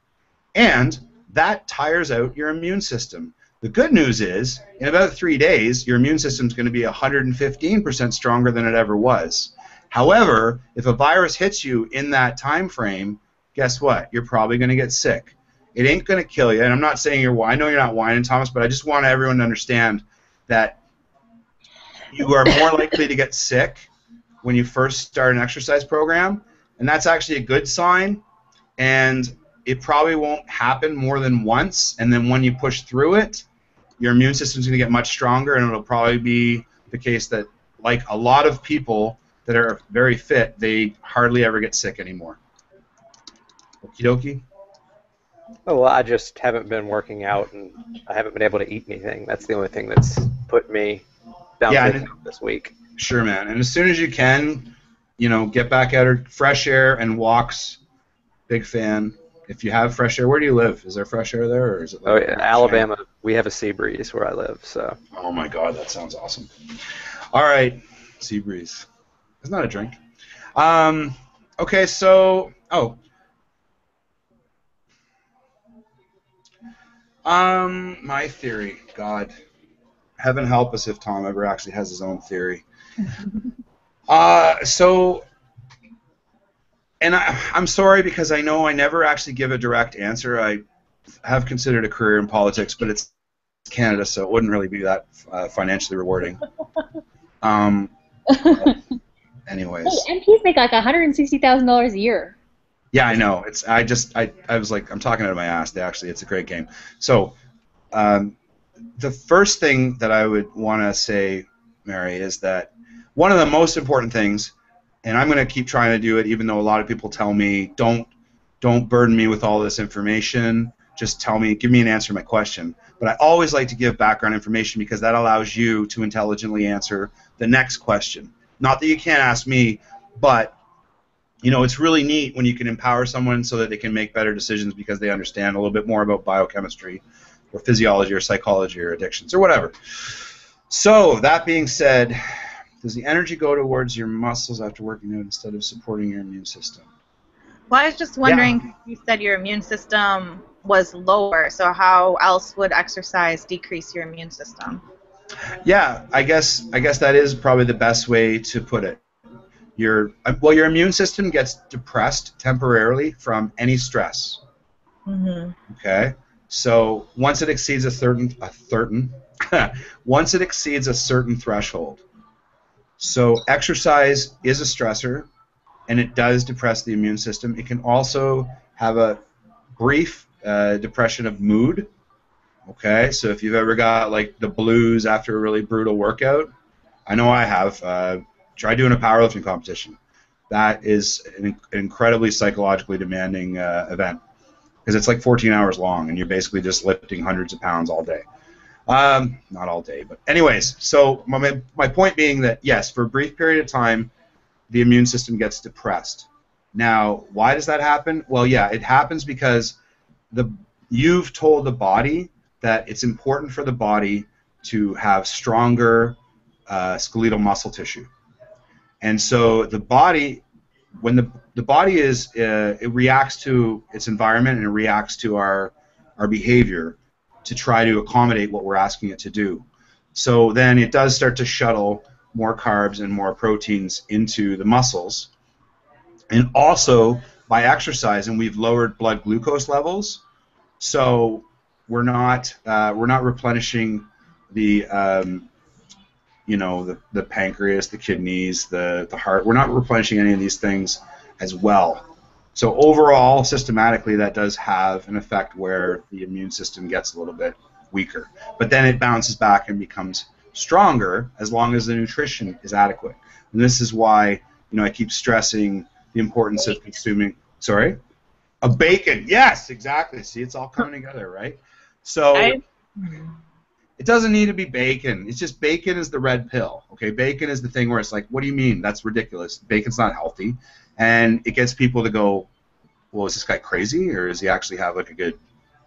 And that tires out your immune system. The good news is, in about 3 days, your immune system is going to be 115% stronger than it ever was. However, if a virus hits you in that time frame, guess what? You're probably going to get sick. It ain't going to kill you. And I'm not saying I know you're not whining, Thomas, but I just want everyone to understand that you are more likely to get sick when you first start an exercise program, and that's actually a good sign, and it probably won't happen more than once, and then when you push through it, your immune system's going to get much stronger, and it'll probably be the case that, like a lot of people that are very fit, they hardly ever get sick anymore. Okie dokie? Oh, well, I just haven't been working out, and I haven't been able to eat anything. That's the only thing that's put me down this week. Sure, man. And as soon as you can, you know, get back out of fresh air and walks. Big fan. If you have fresh air, where do you live? Is there fresh air there, or is it? Like Alabama. We have a sea breeze where I live. So. Oh my God, that sounds awesome. All right, sea breeze. It's not a drink. Okay, so my theory. God. Heaven help us if Thom ever actually has his own theory. And I'm sorry because I know I never actually give a direct answer. I have considered a career in politics, but it's Canada, so it wouldn't really be that financially rewarding. Anyways. Hey, MPs make like $160,000 a year. Yeah, I know. I was like, I'm talking out of my ass. It's a great game. So, the first thing that I would want to say, Mary, is that one of the most important things, and I'm going to keep trying to do it even though a lot of people tell me, don't burden me with all this information, just give me an answer to my question. But I always like to give background information because that allows you to intelligently answer the next question. Not that you can't ask me, but you know, it's really neat when you can empower someone so that they can make better decisions because they understand a little bit more about biochemistry or physiology or psychology or addictions or whatever. So that being said, does the energy go towards your muscles after working out instead of supporting your immune system? Well, I was just wondering, you said your immune system was lower, so how else would exercise decrease your immune system? Yeah, I guess that is probably the best way to put it. Your immune system gets depressed temporarily from any stress. Mm-hmm. Okay, so once it exceeds once it exceeds a certain threshold. So exercise is a stressor, and it does depress the immune system. It can also have a brief depression of mood. Okay, so if you've ever got like the blues after a really brutal workout, I know I have. Try doing a powerlifting competition. That is an incredibly psychologically demanding event because it's like 14 hours long, and you're basically just lifting hundreds of pounds all day. Not all day, but anyways. So my point being that yes, for a brief period of time, the immune system gets depressed. Now, why does that happen? Well, yeah, it happens because you've told the body that it's important for the body to have stronger skeletal muscle tissue. And so the body, when the body is, it reacts to its environment and it reacts to our behavior to try to accommodate what we're asking it to do. So then it does start to shuttle more carbs and more proteins into the muscles. And also, by exercising, we've lowered blood glucose levels. So we're not replenishing the the pancreas, the kidneys, the heart. We're not replenishing any of these things as well. So overall, systematically, that does have an effect where the immune system gets a little bit weaker. But then it bounces back and becomes stronger as long as the nutrition is adequate. And this is why I keep stressing the importance of consuming. Sorry? A bacon. Yes, exactly. See, it's all coming together, right? So it doesn't need to be bacon. It's just bacon is the red pill. Okay, bacon is the thing where it's like, what do you mean? That's ridiculous. Bacon's not healthy. And it gets people to go, well, is this guy crazy, or does he actually have like a good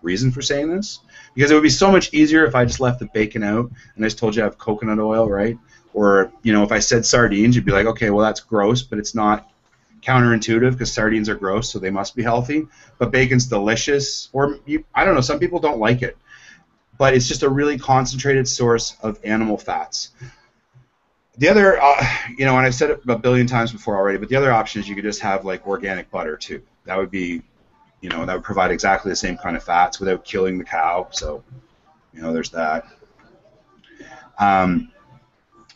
reason for saying this? Because it would be so much easier if I just left the bacon out and I just told you I have coconut oil, right? Or if I said sardines, you'd be like, okay, well that's gross, but it's not counterintuitive because sardines are gross, so they must be healthy. But bacon's delicious, or I don't know, some people don't like it, but it's just a really concentrated source of animal fats. The other, and I've said it a billion times before already, but the other option is you could just have like organic butter too. That would be, that would provide exactly the same kind of fats without killing the cow. So, there's that.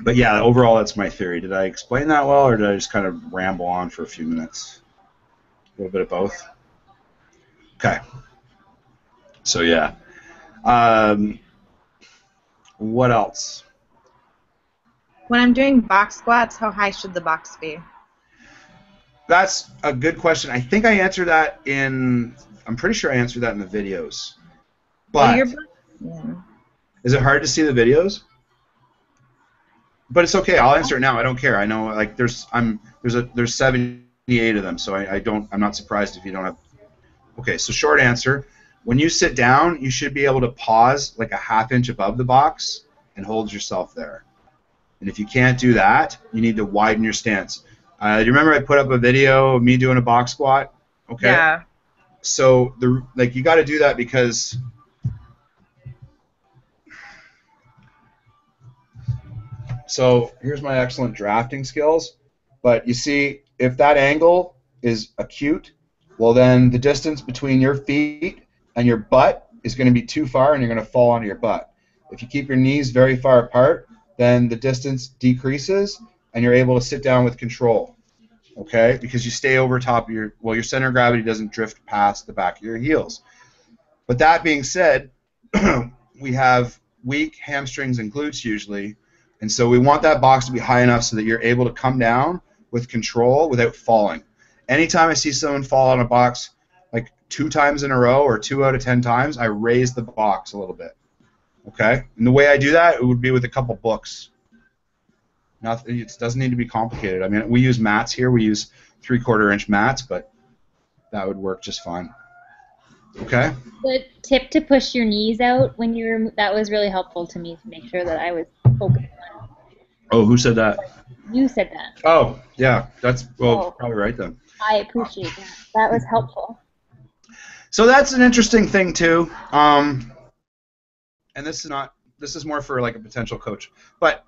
But yeah, overall, that's my theory. Did I explain that well, or did I just kind of ramble on for a few minutes? A little bit of both. Okay. So yeah. What else? When I'm doing box squats, how high should the box be? That's a good question. I think I answered that I'm pretty sure I answered that in the videos. But is it hard to see the videos? But it's okay. I'll answer it now. I don't care. I know like there's 78 of them, so I'm not surprised if you don't have. Okay, so short answer. When you sit down, you should be able to pause like a half inch above the box and hold yourself there. And if you can't do that, you need to widen your stance. Do you remember I put up a video of me doing a box squat? Okay. Yeah. So you got to do that because so here's my excellent drafting skills. But you see, if that angle is acute, well then the distance between your feet and your butt is going to be too far, and you're going to fall onto your butt. If you keep your knees very far apart, then the distance decreases, and you're able to sit down with control. Okay, because you stay over top of your center of gravity doesn't drift past the back of your heels. But that being said, we have weak hamstrings and glutes usually, and so we want that box to be high enough so that you're able to come down with control without falling. Anytime I see someone fall on a box like 2 times in a row or 2 out of 10 times, I raise the box a little bit. Okay, and the way I do that, it would be with a couple books. Nothing. It doesn't need to be complicated. I mean, we use mats here. We use 3/4 inch mats, but that would work just fine. Okay. The tip to push your knees out when you're that was really helpful to me to make sure that I was focused on. Oh, who said that? You said that. Oh, yeah. That's So probably right then. I appreciate that. That was helpful. So that's an interesting thing too. And this is more for like a potential coach, but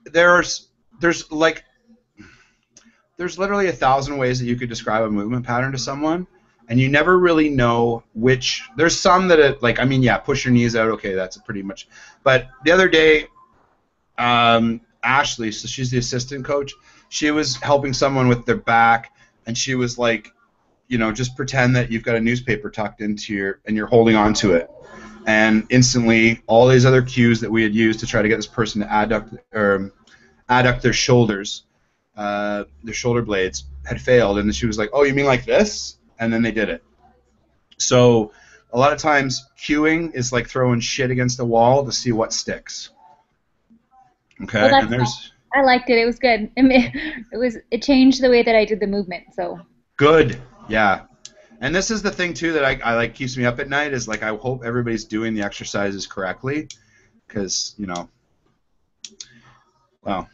there's like there's literally 1,000 ways that you could describe a movement pattern to someone, and you never really know which. There's some that push your knees out. Okay, that's pretty much. But the other day, Ashley, so she's the assistant coach. She was helping someone with their back, and she was like, just pretend that you've got a newspaper tucked into and you're holding on to it. And instantly, all these other cues that we had used to try to get this person to adduct their shoulders, their shoulder blades, had failed. And she was like, "Oh, you mean like this?" And then they did it. So a lot of times, cueing is like throwing shit against a wall to see what sticks. Okay, well, and there's. I liked it. It was good. It changed the way that I did the movement. So. Good. Yeah. And this is the thing too that I like keeps me up at night is like I hope everybody's doing the exercises correctly, because well,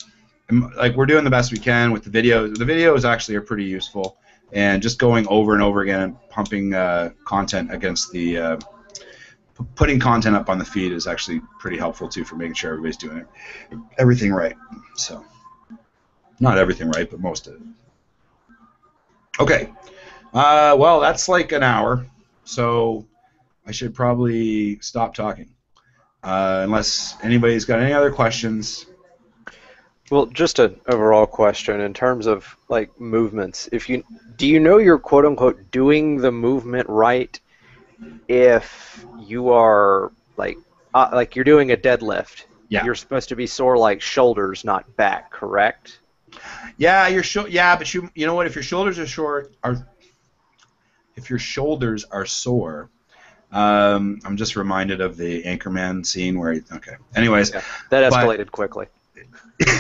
like we're doing the best we can with the videos. The videos actually are pretty useful, and just going over and over again and pumping content against the putting content up on the feed is actually pretty helpful too for making sure everybody's doing everything right. So not everything right, but most of it. Okay. Well, that's like an hour, so I should probably stop talking, unless anybody's got any other questions. Well, just an overall question in terms of like movements. Do you know you're quote unquote doing the movement right if you are like you're doing a deadlift? Yeah. You're supposed to be sore like shoulders, not back, correct? Yeah, but you know what? If your shoulders are sore, I'm just reminded of the Anchorman scene where okay. Anyways, yeah, that escalated quickly. Did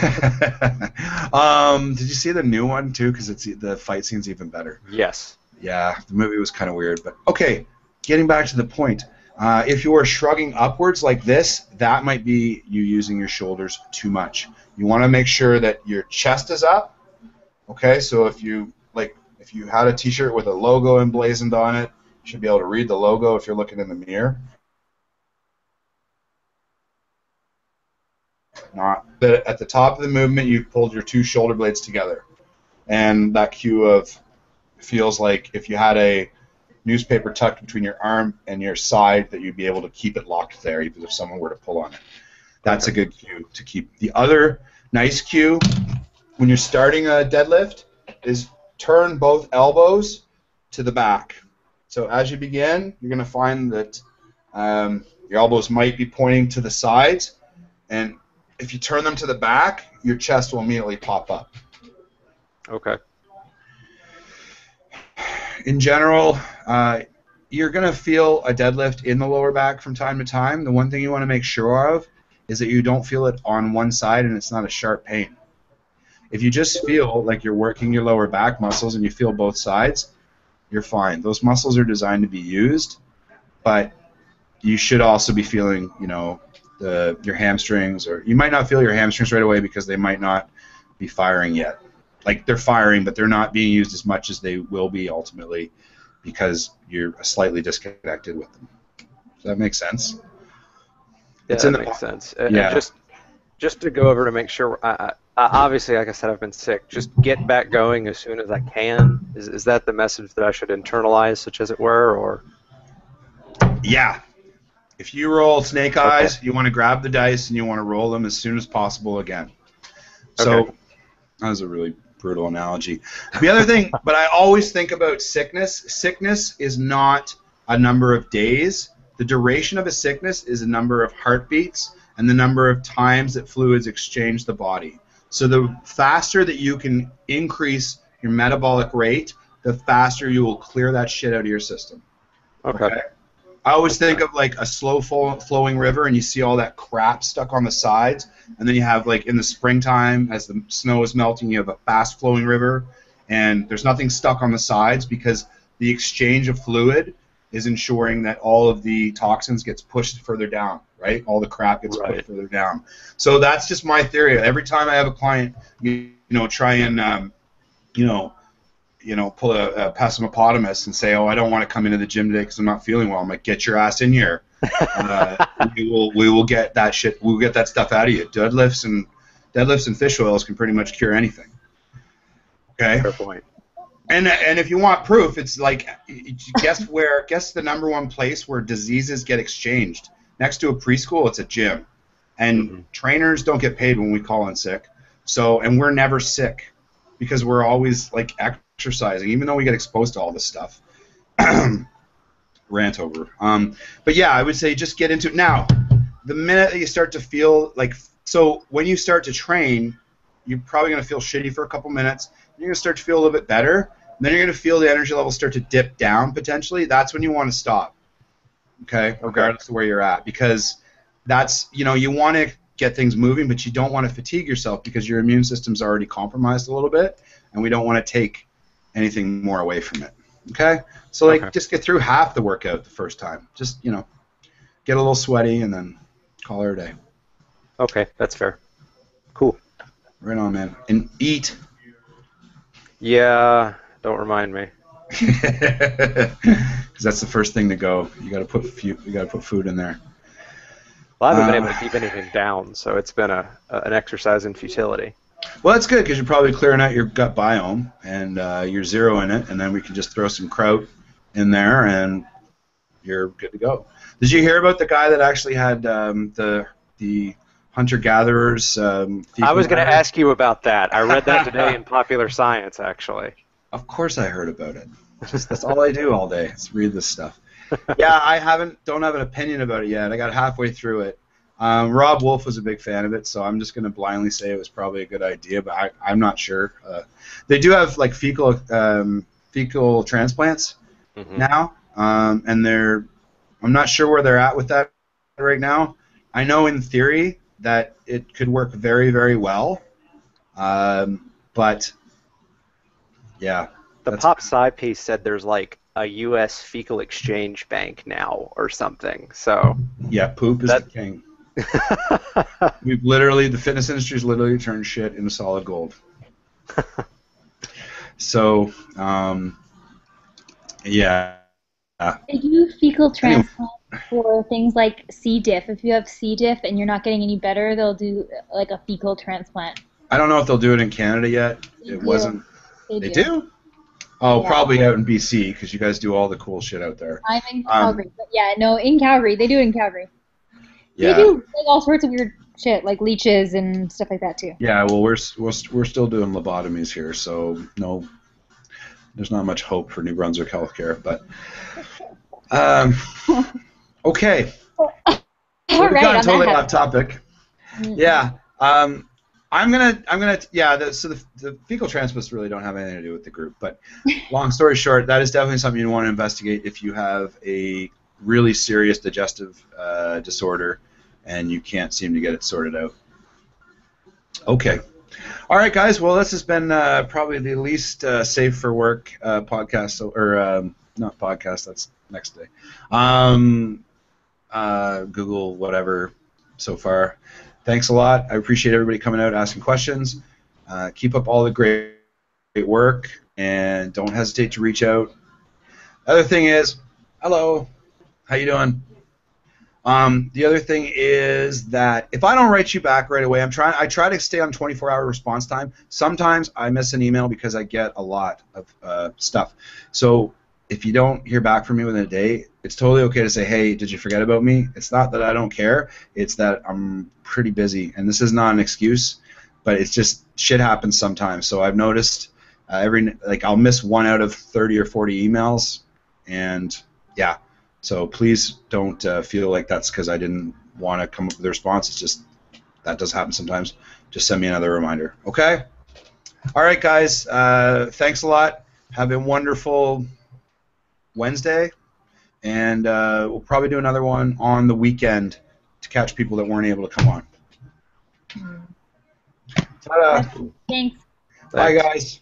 you see the new one too? Because the fight scene's even better. Yes. Yeah, the movie was kind of weird, but okay. Getting back to the point, if you are shrugging upwards like this, that might be you using your shoulders too much. You want to make sure that your chest is up. Okay, so if you had a T-shirt with a logo emblazoned on it, you should be able to read the logo if you're looking in the mirror. Not that at the top of the movement, you pulled your two shoulder blades together, and that cue feels like if you had a newspaper tucked between your arm and your side, that you'd be able to keep it locked there, even if someone were to pull on it. That's a good cue to keep. The other nice cue when you're starting a deadlift is turn both elbows to the back. So as you begin, you're going to find that your elbows might be pointing to the sides, and if you turn them to the back, your chest will immediately pop up. Okay. In general, you're going to feel a deadlift in the lower back from time to time. The one thing you want to make sure of is that you don't feel it on one side and it's not a sharp pain. If you just feel like you're working your lower back muscles and you feel both sides, you're fine. Those muscles are designed to be used, but you should also be feeling, your hamstrings, or you might not feel your hamstrings right away because they might not be firing yet. Like they're firing, but they're not being used as much as they will be ultimately because you're slightly disconnected with them. Does that make sense? Yeah, that makes sense. Yeah. And just to go over to make sure, I obviously, like I said, I've been sick. Just get back going as soon as I can. Is that the message that I should internalize, such as it were, or? Yeah. If you roll snake eyes, you want to grab the dice and you want to roll them as soon as possible again. So that was a really brutal analogy. The other thing, but I always think about sickness. Sickness is not a number of days. The duration of a sickness is a number of heartbeats and the number of times that fluids exchange the body. So the faster that you can increase your metabolic rate, the faster you will clear that shit out of your system. Okay? I always think of like a slow flowing river and you see all that crap stuck on the sides, and then you have like in the springtime as the snow is melting, you have a fast flowing river and there's nothing stuck on the sides because the exchange of fluid is ensuring that all of the toxins gets pushed further down, right? All the crap gets pushed further down. So that's just my theory. Every time I have a client, try and, pull a pessimopotamus and say, oh, I don't want to come into the gym today because I'm not feeling well. I'm like, get your ass in here. We will get that shit. We'll get that stuff out of you. Deadlifts and fish oils can pretty much cure anything. Okay. Fair point. And if you want proof, it's like, guess the number one place where diseases get exchanged? Next to a preschool, it's a gym. And trainers don't get paid when we call in sick. So, and we're never sick because we're always like exercising, even though we get exposed to all this stuff. Rant over. But yeah, I would say just get into it. Now, the minute that you start to feel like, so when you start to train, you're probably going to feel shitty for a couple minutes. You're going to start to feel a little bit better. Then you're going to feel the energy level start to dip down potentially. That's when you want to stop, okay, regardless of where you're at. Because that's, you want to get things moving, but you don't want to fatigue yourself because your immune system's already compromised a little bit, and we don't want to take anything more away from it, okay? So, just get through half the workout the first time. Just, get a little sweaty and then call her a day. Okay, that's fair. Cool. Right on, man. And eat. Yeah. Don't remind me. Because that's the first thing to go. You got to put food in there. Well, I haven't been able to keep anything down, so it's been an exercise in futility. Well, that's good because you're probably clearing out your gut biome and you're zeroing it, and then we can just throw some kraut in there, and you're good to go. Did you hear about the guy that actually had the hunter-gatherers? I was going to ask you about that. I read that today in Popular Science, actually. Of course I heard about it. That's all I do all day is read this stuff. Yeah, I don't have an opinion about it yet. I got halfway through it. Rob Wolf was a big fan of it, so I'm just going to blindly say it was probably a good idea, but I'm not sure. They do have like fecal transplants now, and I'm not sure where they're at with that right now. I know in theory that it could work very, very well, but yeah. The Pop Sci piece said there's like a U.S. fecal exchange bank now or something. So yeah, poop is the king. The fitness industry's literally turned shit into solid gold. So, yeah. They do fecal transplant for things like C. diff. If you have C. diff and you're not getting any better, they'll do like a fecal transplant. I don't know if they'll do it in Canada yet. They do? Oh, yeah. Probably out in BC because you guys do all the cool shit out there. I'm in Calgary, but yeah, no, in Calgary. They do it in Calgary. Yeah. They do like all sorts of weird shit, like leeches and stuff like that too. Yeah, well, we're still doing lobotomies here, so no, there's not much hope for New Brunswick healthcare. But okay, All right, got totally off topic. Yeah. I'm gonna so the fecal transplants really don't have anything to do with the group, but long story short, that is definitely something you want to investigate if you have a really serious digestive disorder and you can't seem to get it sorted out. Okay. All right, guys. Well, this has been probably the least safe for work podcast, or not podcast. That's next day. Google whatever so far. Thanks a lot. I appreciate everybody coming out asking questions. Keep up all the great work, and don't hesitate to reach out. Other thing is, hello, how you doing? The other thing is that if I don't write you back right away, I try to stay on 24-hour response time. Sometimes I miss an email because I get a lot of stuff. So if you don't hear back from me within a day, it's totally okay to say, hey, did you forget about me? It's not that I don't care. It's that I'm pretty busy. And this is not an excuse, but it's just shit happens sometimes. So I've noticed I'll miss 1 out of 30 or 40 emails. And yeah, so please don't feel like that's because I didn't want to come up with a response. It's just that does happen sometimes. Just send me another reminder. Okay? All right, guys. Thanks a lot. Have a wonderful Wednesday, and we'll probably do another one on the weekend to catch people that weren't able to come on. Ta-da. Thanks. Bye, guys.